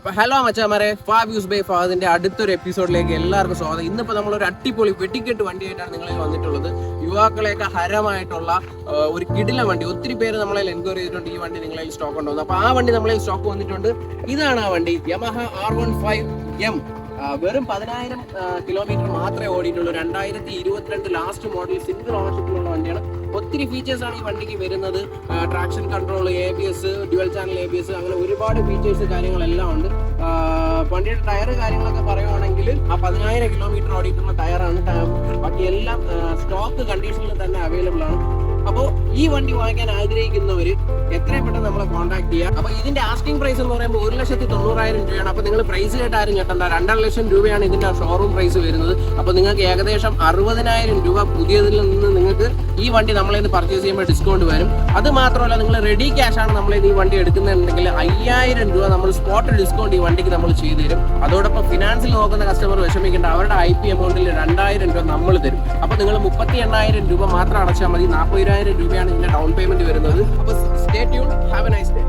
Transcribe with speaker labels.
Speaker 1: അപ്പോൾ ഹലോ മച്ചാമാരെ, fab by ഫാദിന്റെ അടുത്തൊരു എപ്പിസോഡിലേക്ക് എല്ലാവർക്കും സ്വാഗതം. ഇന്നിപ്പോൾ നമ്മളൊരു അടിപൊളി വെട്ടിക്കെട്ട് വണ്ടിയായിട്ടാണ് നിങ്ങളെ വന്നിട്ടുള്ളത്. യുവാക്കളെയൊക്കെ ഹരമായിട്ടുള്ള ഒരു കിടിലൻ വണ്ടി. ഒത്തിരി പേര് നമ്മളെ എൻക്വയറി ചെയ്തിട്ടുണ്ട് ഈ വണ്ടി നിങ്ങളെ സ്റ്റോക്ക് ഉണ്ടോ. അപ്പോൾ ആ വണ്ടി നമ്മളെ സ്റ്റോക്ക് വന്നിട്ടുണ്ട്. ഇതാണ് ആ വണ്ടി, യമഹ R15M. വെറും 10,000 കിലോമീറ്റർ മാത്രമേ ഓടിയിട്ടുള്ളൂ. 2022 ലാസ്റ്റ് മോഡൽ സിംഗിൾ ഓണർഷിപ്പിലുള്ള വണ്ടിയാണ്. ഒത്തിരി ഫീച്ചേഴ്സ് ആണ് ഈ വണ്ടിക്ക് വരുന്നത്. Traction control, ABS, dual channel ABS, അങ്ങനെ ഒരുപാട് ഫീച്ചേഴ്സ് കാര്യങ്ങളെല്ലാം ഉണ്ട്. വണ്ടിയുടെ ടയർ കാര്യങ്ങളൊക്കെ പറയുവാണെങ്കിൽ ആ 10,000 കിലോമീറ്റർ ഓടിയിട്ടുള്ള ടയറാണ്. ബാക്കി എല്ലാം സ്റ്റോക്ക് കണ്ടീഷനിൽ തന്നെ അവൈലബിൾ ആണ്. അപ്പോൾ ഈ വണ്ടി വാങ്ങിക്കാൻ ആഗ്രഹിക്കുന്നവർ എത്രയും പെട്ടെന്ന് നമ്മളെ കോൺടാക്ട് ചെയ്യുക. അപ്പോൾ ഇതിന്റെ ആസ്കിംഗ് പ്രൈസ് എന്ന് പറയുമ്പോൾ 1,90,000 രൂപയാണ്. അപ്പോൾ നിങ്ങൾ പ്രൈസ് കേട്ട് ആരും ഞെട്ടണ്ട. 2.5 ലക്ഷം രൂപയാണ് ഇതിന്റെ ഷോറൂം പ്രൈസ് വരുന്നത്. അപ്പോൾ നിങ്ങൾക്ക് ഏകദേശം 60,000 രൂപ പുതിയതിൽ നിന്ന് നിങ്ങൾക്ക് ഈ വണ്ടി നമ്മളെ നിന്ന് പർച്ചേസ് ചെയ്യുമ്പോൾ ഡിസ്കൗണ്ട് വരും. അത് മാത്രമല്ല, നിങ്ങൾ റെഡി ക്യാഷ് ആണ് നമ്മളെ ഈ വണ്ടി എടുക്കുന്നുണ്ടെങ്കിൽ 5,000 രൂപ നമ്മൾ സ്പോട്ട് ഡിസ്കൗണ്ട് ഈ വണ്ടിക്ക് നമ്മൾ ചെയ്തു തരും. അതോടൊപ്പം ഫിനാൻസിൽ നോക്കുന്ന കസ്റ്റമർ വിഷമിക്കേണ്ട, അവരുടെ IP എമൗണ്ടിൽ 2,000 രൂപ നമ്മൾ തരും. അപ്പോൾ നിങ്ങൾ 38,000 രൂപ മാത്രം അടച്ചാൽ മതി. 40,000 രൂപയാണ് ഇതിന്റെ ഡൗൺ പേയ്മെന്റ് വരുന്നത്. അപ്പോൾ stay tune, have A nice day.